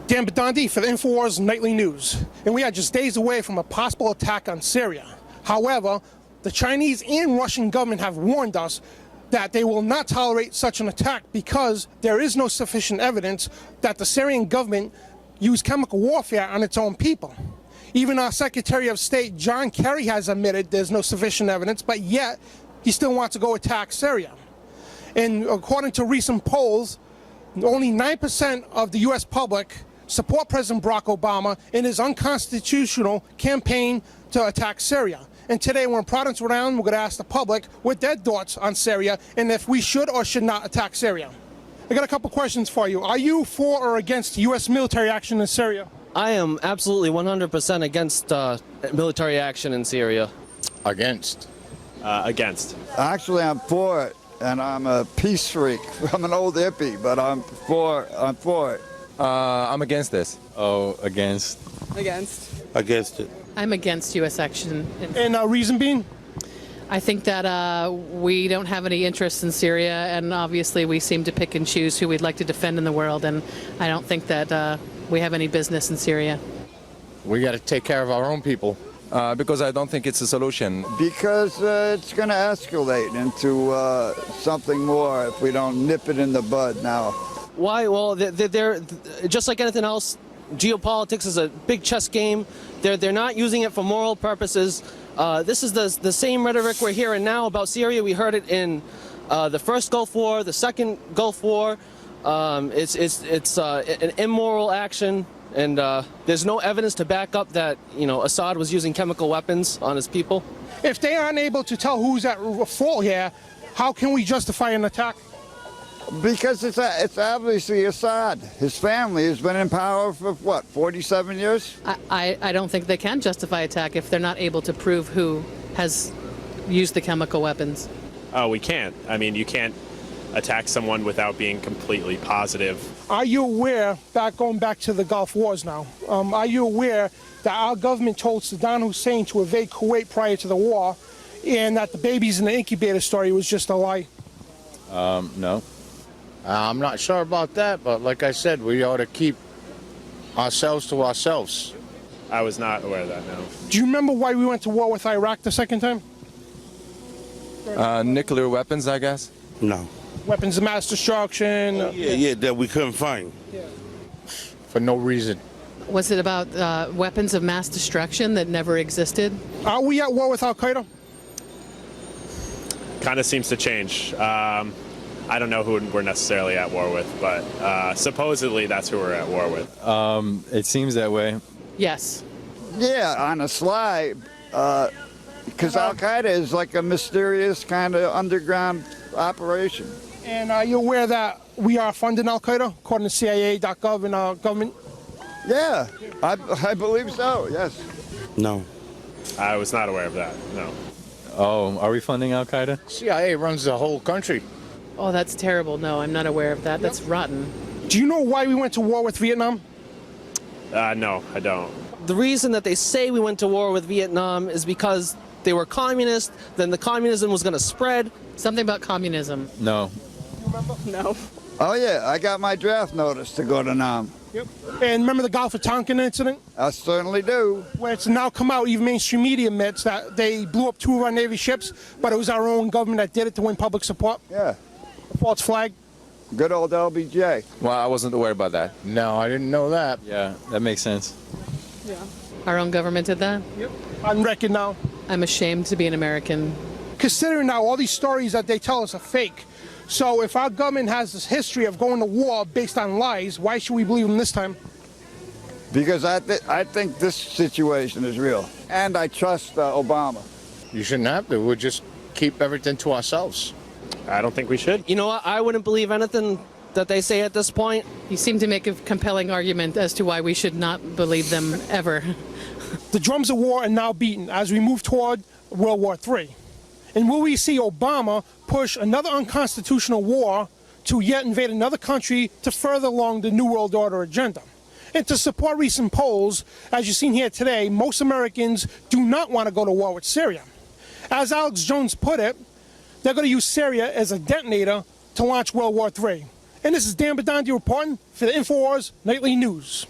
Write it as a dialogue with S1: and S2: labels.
S1: Dan Bidondi for the INFOWARS Nightly News. And we are just days away from a possible attack on Syria. However, the Chinese and Russian government have warned us that they will not tolerate such an attack because there is no sufficient evidence that the Syrian government used chemical warfare on its own people. Even our Secretary of State, John Kerry, has admitted there's no sufficient evidence, but yet he still wants to go attack Syria. And according to recent polls, only 9% of the U.S. public support President Barack Obama in his unconstitutional campaign to attack Syria. And today, when Providence Round, we're going to ask the public what their thoughts on Syria and if we should or should not attack Syria. I got a couple questions for you. Are you for or against U.S. military action in Syria?
S2: I am absolutely 100% against military action in Syria.
S3: Against.
S4: Against.
S5: Actually, I'm for it, and I'm a peace freak. I'm an old hippie, but I'm for it.
S3: I'm against this. Oh, against.
S6: Against.
S3: Against it.
S6: I'm against U.S. action.
S1: And reason being?
S6: I think that we don't have any interest in Syria, and obviously we seem to pick and choose who we'd like to defend in the world, and I don't think that we have any business in Syria.
S3: We got to take care of our own people. Because I don't think it's a solution.
S5: Because it's going to escalate into something more if we don't nip it in the bud now.
S2: Why? Well, they're just like anything else. Geopolitics is a big chess game. They're not using it for moral purposes. This is the same rhetoric we're hearing now about Syria. We heard it in the first Gulf War, the second Gulf War. It's an immoral action, and there's no evidence to back up that Assad was using chemical weapons on his people.
S1: If they aren't able to tell who's at fault here, how can we justify an attack?
S5: Because it's obviously Assad. His family has been in power for, what, 47 years?
S6: I don't think they can justify attack if they're not able to prove who has used the chemical weapons.
S4: Oh, we can't. I mean, you can't attack someone without being completely positive.
S1: Are you aware, going back to the Gulf Wars now, are you aware that our government told Saddam Hussein to evade Kuwait prior to the war, and that the babies in the incubator story was just a lie?
S3: No. I'm not sure about that, but like I said, we ought to keep ourselves to ourselves.
S4: I was not aware of that, no.
S1: Do you remember why we went to war with Iraq the second time?
S3: Nuclear weapons, I guess?
S7: No.
S1: Weapons of mass destruction?
S7: Yeah, that we couldn't find.
S1: Yeah.
S3: For no reason.
S6: Was it about weapons of mass destruction that never existed?
S1: Are we at war with Al-Qaeda?
S4: Kind of seems to change. I don't know who we're necessarily at war with, but supposedly that's who we're at war with.
S3: It seems that way.
S6: Yes.
S5: Yeah, on a sly, because Al-Qaeda is like a mysterious kind of underground operation.
S1: And are you aware that we are funding Al-Qaeda, according to CIA.gov and our government?
S5: Yeah, I believe so, yes.
S7: No.
S4: I was not aware of that, no.
S3: Oh, are we funding Al-Qaeda? CIA runs the whole country.
S6: Oh, that's terrible. No, I'm not aware of that. That's rotten.
S1: Do you know why we went to war with Vietnam?
S4: No, I don't.
S2: The reason that they say we went to war with Vietnam is because they were communist, then the communism was going to spread.
S6: Something about communism.
S3: No.
S6: No.
S5: Oh yeah, I got my draft notice to go to Nam.
S1: Yep. And remember the Gulf of Tonkin incident?
S5: I certainly do.
S1: Where it's now come out, even mainstream media admits that they blew up 2 of our Navy ships, but it was our own government that did it to win public support.
S5: Yeah.
S1: The false flag.
S5: Good old LBJ.
S3: Well, I wasn't aware about that. No, I didn't know that. Yeah, that makes sense.
S6: Yeah. Our own government did that?
S1: Yep. On record now.
S6: I'm ashamed to be an American.
S1: Considering now all these stories that they tell us are fake, so if our government has this history of going to war based on lies, why should we believe them this time?
S5: Because I think this situation is real. And I trust Obama.
S3: You shouldn't have to. We'll just keep everything to ourselves.
S4: I don't think we should.
S2: You know what? I wouldn't believe anything that they say at this point.
S6: You seem to make a compelling argument as to why we should not believe them ever.
S1: The drums of war are now beaten as we move toward World War III. And will we see Obama push another unconstitutional war to yet invade another country to further along the New World Order agenda? And to support recent polls, as you've seen here today, most Americans do not want to go to war with Syria. As Alex Jones put it, they're going to use Syria as a detonator to launch World War III. And this is Dan Bidondi reporting for the INFOWARS Nightly News.